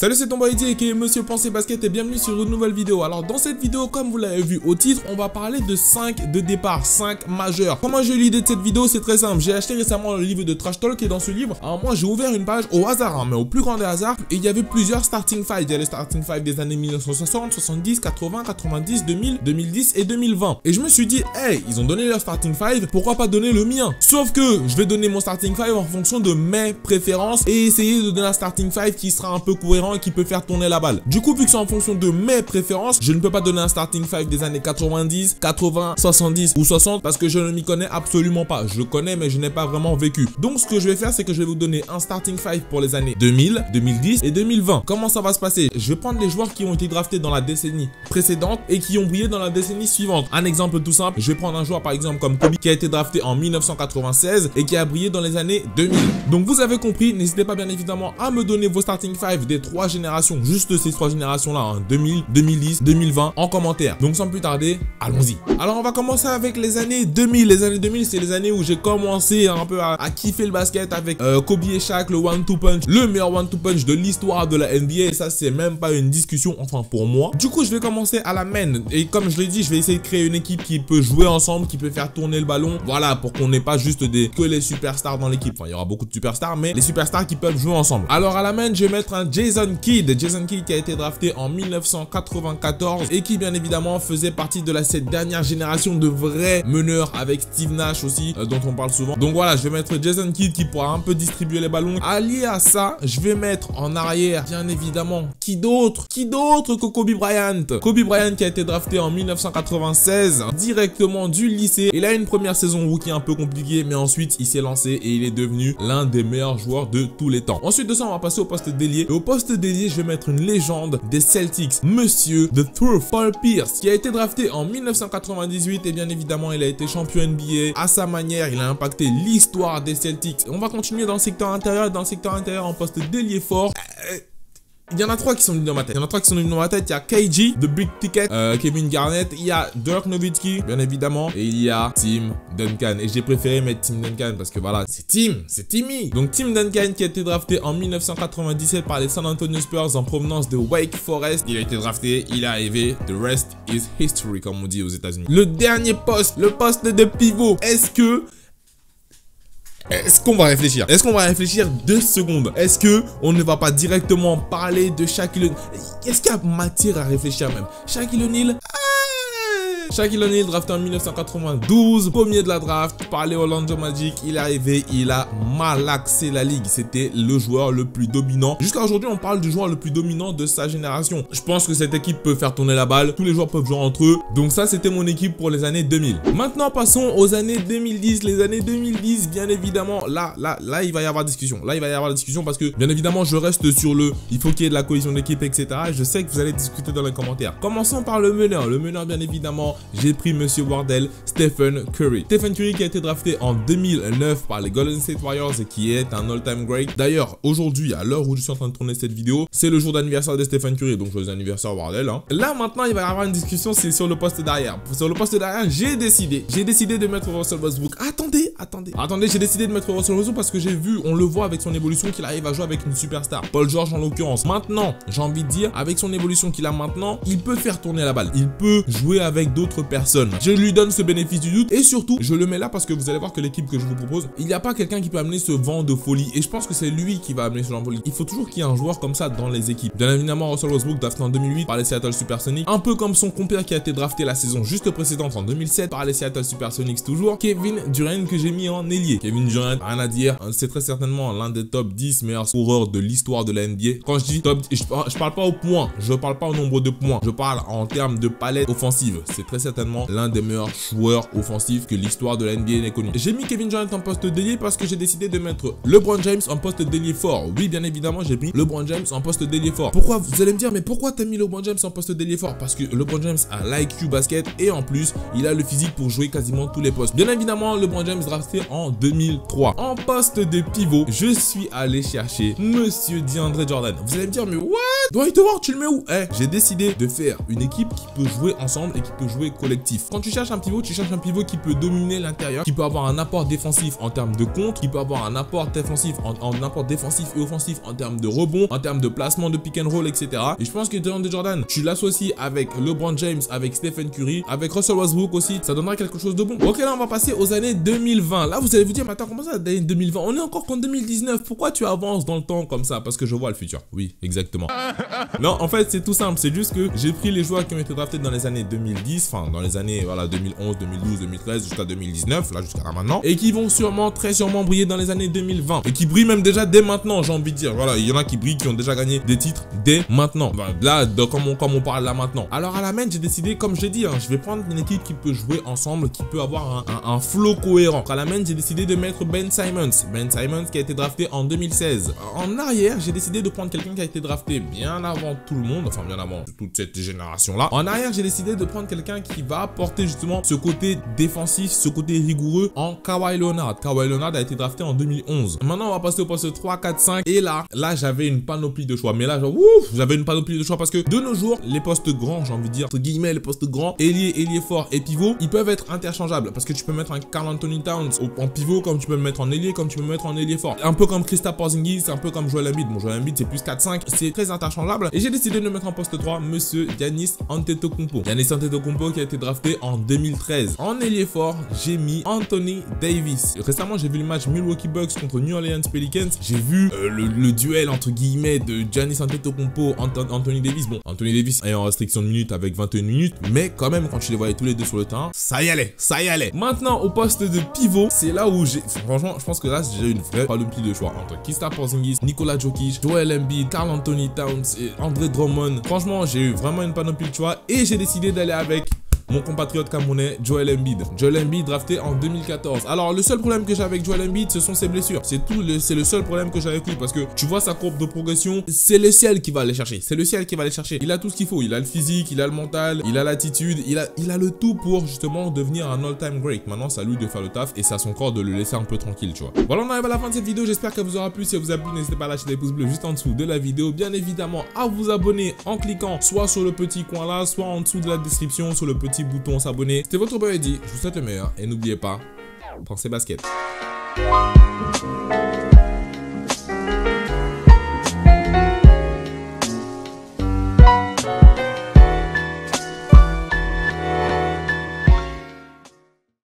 Salut, c'est ton boy Eddie qui est Monsieur Pensée Basket et bienvenue sur une nouvelle vidéo. Alors dans cette vidéo, comme vous l'avez vu au titre, on va parler de 5 de départ, 5 majeurs. Comment j'ai eu l'idée de cette vidéo? C'est très simple. J'ai acheté récemment le livre de Trash Talk et dans ce livre, alors moi j'ai ouvert une page au hasard, mais au plus grand des hasards, et il y avait plusieurs starting five. Il y a les starting five des années 1960, 70, 80, 90, 2000, 2010 et 2020. Et je me suis dit, hey, ils ont donné leur starting five, pourquoi pas donner le mien? Sauf que je vais donner mon starting five en fonction de mes préférences et essayer de donner un starting five qui sera un peu cohérent et qui peut faire tourner la balle. Du coup, vu que c'est en fonction de mes préférences, je ne peux pas donner un starting five des années 90, 80, 70 ou 60 parce que je ne m'y connais absolument pas. Je connais mais je n'ai pas vraiment vécu. Donc ce que je vais faire, c'est que je vais vous donner un starting five pour les années 2000, 2010 et 2020. Comment ça va se passer? Je vais prendre les joueurs qui ont été draftés dans la décennie précédente et qui ont brillé dans la décennie suivante. Un exemple tout simple, je vais prendre un joueur par exemple comme Kobe qui a été drafté en 1996 et qui a brillé dans les années 2000. Donc vous avez compris, n'hésitez pas bien évidemment à me donner vos starting five des 3 générations, juste ces 3 générations là, hein, 2000, 2010, 2020 en commentaire. Donc sans plus tarder, allons-y. Alors on va commencer avec les années 2000. Les années 2000, c'est les années où j'ai commencé un peu à kiffer le basket avec Kobe et Shaq, le 1-2 punch, le meilleur 1-2 punch de l'histoire de la NBA. Et ça, c'est même pas une discussion, enfin pour moi. Du coup, je vais commencer à la main. Et comme je l'ai dit, je vais essayer de créer une équipe qui peut jouer ensemble, qui peut faire tourner le ballon. Voilà, pour qu'on n'ait pas juste que les superstars dans l'équipe. Enfin, il y aura beaucoup de superstars, mais les superstars qui peuvent jouer ensemble. Alors à la main, je vais mettre un Jason Kidd. Jason Kidd qui a été drafté en 1994 et qui bien évidemment faisait partie de cette dernière génération de vrais meneurs avec Steve Nash aussi, dont on parle souvent. Donc voilà, je vais mettre Jason Kidd qui pourra un peu distribuer les ballons. Allié à ça, je vais mettre en arrière, bien évidemment, qui d'autre que Kobe Bryant. Kobe Bryant qui a été drafté en 1996 directement du lycée. Il a une première saison rookie un peu compliquée, mais ensuite il s'est lancé et il est devenu l'un des meilleurs joueurs de tous les temps. Ensuite de ça, on va passer au poste d'ailier. Et au poste d'ailier, je vais mettre une légende des Celtics, Monsieur The Truth, Paul Pierce, qui a été drafté en 1998 et bien évidemment il a été champion NBA. À sa manière, il a impacté l'histoire des Celtics. On va continuer dans le secteur intérieur. Dans le secteur intérieur, en poste d'ailier fort, il y en a 3 qui sont venus dans ma tête. Il y a KG, The Big Ticket, Kevin Garnett, il y a Dirk Nowitzki, bien évidemment, et il y a Tim Duncan. Et j'ai préféré mettre Tim Duncan parce que voilà, c'est Timmy. Donc Tim Duncan qui a été drafté en 1997 par les San Antonio Spurs en provenance de Wake Forest. Il a été drafté, il est arrivé, the rest is history comme on dit aux États-Unis. Le dernier poste, le poste de pivot. Est-ce qu'on va réfléchir? Est-ce qu'on va réfléchir 2 secondes? Est-ce que on ne va pas directement parler de Shaquille O'Neal? Est-ce qu'il y a matière à réfléchir même? Shaquille O'Neal? Shaquille O'Neal, drafté en 1992, premier de la draft par les Orlando Magic. Il est arrivé, il a malaxé la ligue. C'était le joueur le plus dominant. Jusqu'à aujourd'hui, on parle du joueur le plus dominant de sa génération. Je pense que cette équipe peut faire tourner la balle. Tous les joueurs peuvent jouer entre eux. Donc ça, c'était mon équipe pour les années 2000. Maintenant, passons aux années 2010. Les années 2010, bien évidemment, là, il va y avoir discussion. Là, il va y avoir discussion parce que, bien évidemment, je reste sur il faut qu'il y ait de la cohésion d'équipe, etc. Je sais que vous allez discuter dans les commentaires. Commençons par le meneur. Le meneur, bien évidemment, j'ai pris Monsieur Wardell, Stephen Curry. Stephen Curry qui a été drafté en 2009 par les Golden State Warriors et qui est un all-time great. D'ailleurs, aujourd'hui, à l'heure où je suis en train de tourner cette vidéo, c'est le jour d'anniversaire de Stephen Curry, donc joyeux anniversaire Wardell. Hein. Là, maintenant, il va y avoir une discussion, c'est sur le poste derrière. Sur le poste derrière, j'ai décidé de mettre Russell Westbrook. Attendez, j'ai décidé de mettre Russell Westbrook parce que j'ai vu, on le voit avec son évolution qu'il arrive à jouer avec une superstar. Paul George en l'occurrence. Maintenant, j'ai envie de dire, avec son évolution qu'il a maintenant, il peut faire tourner la balle. Il peut jouer avec d'autres personnes. Je lui donne ce bénéfice du doute et surtout je le mets là parce que vous allez voir que l'équipe que je vous propose, il n'y a pas quelqu'un qui peut amener ce vent de folie et je pense que c'est lui qui va amener ce vent de folie. Il faut toujours qu'il y ait un joueur comme ça dans les équipes. Bien évidemment, Russell Westbrook drafté en 2008 par les Seattle Supersonics, un peu comme son compère qui a été drafté la saison juste précédente en 2007 par les Seattle Supersonics toujours, Kevin Durant que j'ai mis en ailier. Kevin Durant, rien à dire, c'est très certainement l'un des top 10 meilleurs scoreurs de l'histoire de la NBA. Quand je dis top, je parle pas au point, je parle pas au nombre de points, je parle en termes de palette offensive. C'est très certainement l'un des meilleurs joueurs offensifs que l'histoire de la NBA n'ait connu. J'ai mis Kevin Durant en poste d'ailier parce que j'ai décidé de mettre LeBron James en poste d'ailier fort. Oui, bien évidemment, j'ai mis LeBron James en poste d'ailier fort. Pourquoi? Vous allez me dire, mais pourquoi t'as mis LeBron James en poste d'ailier fort? Parce que LeBron James a l'IQ basket et en plus, il a le physique pour jouer quasiment tous les postes. Bien évidemment, LeBron James drafté en 2003. En poste de pivot, je suis allé chercher Monsieur DeAndre Jordan. Vous allez me dire, mais what? Dwight Howard, tu le mets où? J'ai décidé de faire une équipe qui peut jouer ensemble et qui peut jouer collectif. Quand tu cherches un pivot, tu cherches un pivot qui peut dominer l'intérieur, qui peut avoir un apport défensif en termes de contre, qui peut avoir un apport défensif en apport défensif et offensif en termes de rebond, en termes de placement de pick and roll, etc. Et je pense que DeAndre Jordan, tu l'associes avec LeBron James, avec Stephen Curry, avec Russell Westbrook aussi, ça donnera quelque chose de bon. Ok, là on va passer aux années 2020. Là vous allez vous dire, mais attends, comment ça l'année 2020? On est encore qu'en 2019, pourquoi tu avances dans le temps comme ça? Parce que je vois le futur. Oui, exactement. Non, en fait c'est tout simple, c'est juste que j'ai pris les joueurs qui ont été draftés dans les années 2010, enfin dans les années voilà 2011, 2012, 2013 jusqu'à 2019, là jusqu'à maintenant, et qui vont sûrement, très sûrement briller dans les années 2020 et qui brillent même déjà dès maintenant, j'ai envie de dire. Voilà, il y en a qui brillent, qui ont déjà gagné des titres dès maintenant. Enfin, là, comme on parle là maintenant. Alors à la main, j'ai décidé, comme je l'ai dit, je vais prendre une équipe qui peut jouer ensemble, qui peut avoir un flow cohérent. À la main, j'ai décidé de mettre Ben Simmons. Ben Simmons qui a été drafté en 2016. En arrière, j'ai décidé de prendre quelqu'un qui a été drafté bien avant tout le monde, enfin bien avant toute cette génération-là. En arrière, j'ai décidé de prendre quelqu'un qui va apporter justement ce côté défensif, ce côté rigoureux en Kawhi Leonard. Kawhi Leonard a été drafté en 2011. Maintenant, on va passer au poste 3, 4, 5. Et là j'avais une panoplie de choix. Mais là, genre, j'avais une panoplie de choix parce que de nos jours, les postes grands, j'ai envie de dire, entre guillemets, les postes grands, ailier fort et pivot, ils peuvent être interchangeables parce que tu peux mettre un Karl Anthony Towns en pivot comme tu peux le mettre en ailier, comme tu peux le mettre en ailier fort. Un peu comme Kristaps Porzingis, un peu comme Joel Embiid. Bon, Joel Embiid, c'est plus 4-5, c'est très interchangeable. Et j'ai décidé de le mettre en poste 3, monsieur Giannis Antetokounmpo. Giannis Antetokounmpo qui a été drafté en 2013. En ailier fort, j'ai mis Anthony Davis. Récemment, j'ai vu le match Milwaukee Bucks contre New Orleans Pelicans. J'ai vu le duel entre guillemets de Giannis Antetokounmpo, Anthony Davis. Bon, Anthony Davis est en restriction de minutes avec 21 minutes, mais quand même, quand tu les voyais tous les deux sur le terrain, ça y allait, ça y allait. Maintenant, au poste de pivot, c'est là où j'ai, franchement, je pense que là, j'ai une vraie panoplie de choix entre Kristaps Porzingis, Nikola Jokic, Joel Embiid, Karl Anthony Towns et Andre Drummond. Franchement, j'ai eu vraiment une panoplie de choix et j'ai décidé d'aller avec mon compatriote camerounais Joel Embiid. Joel Embiid drafté en 2014. Alors le seul problème que j'ai avec Joel Embiid, ce sont ses blessures. C'est tout, c'est le seul problème que j'ai avec lui parce que tu vois sa courbe de progression, c'est le ciel qui va aller chercher. C'est le ciel qui va aller chercher. Il a tout ce qu'il faut. Il a le physique, il a le mental, il a l'attitude, il a le tout pour justement devenir un all-time great. Maintenant, c'est à lui de faire le taf et c'est à son corps de le laisser un peu tranquille, tu vois. Voilà, on arrive à la fin de cette vidéo. J'espère qu'elle vous aura plu. Si elle vous a plu, n'hésitez pas à lâcher des pouces bleus juste en dessous de la vidéo. Bien évidemment, à vous abonner en cliquant soit sur le petit coin là, soit en dessous de la description, sur le petit bouton s'abonner. C'était votre boy Eddy, je vous souhaite le meilleur et n'oubliez pas, pensez basket.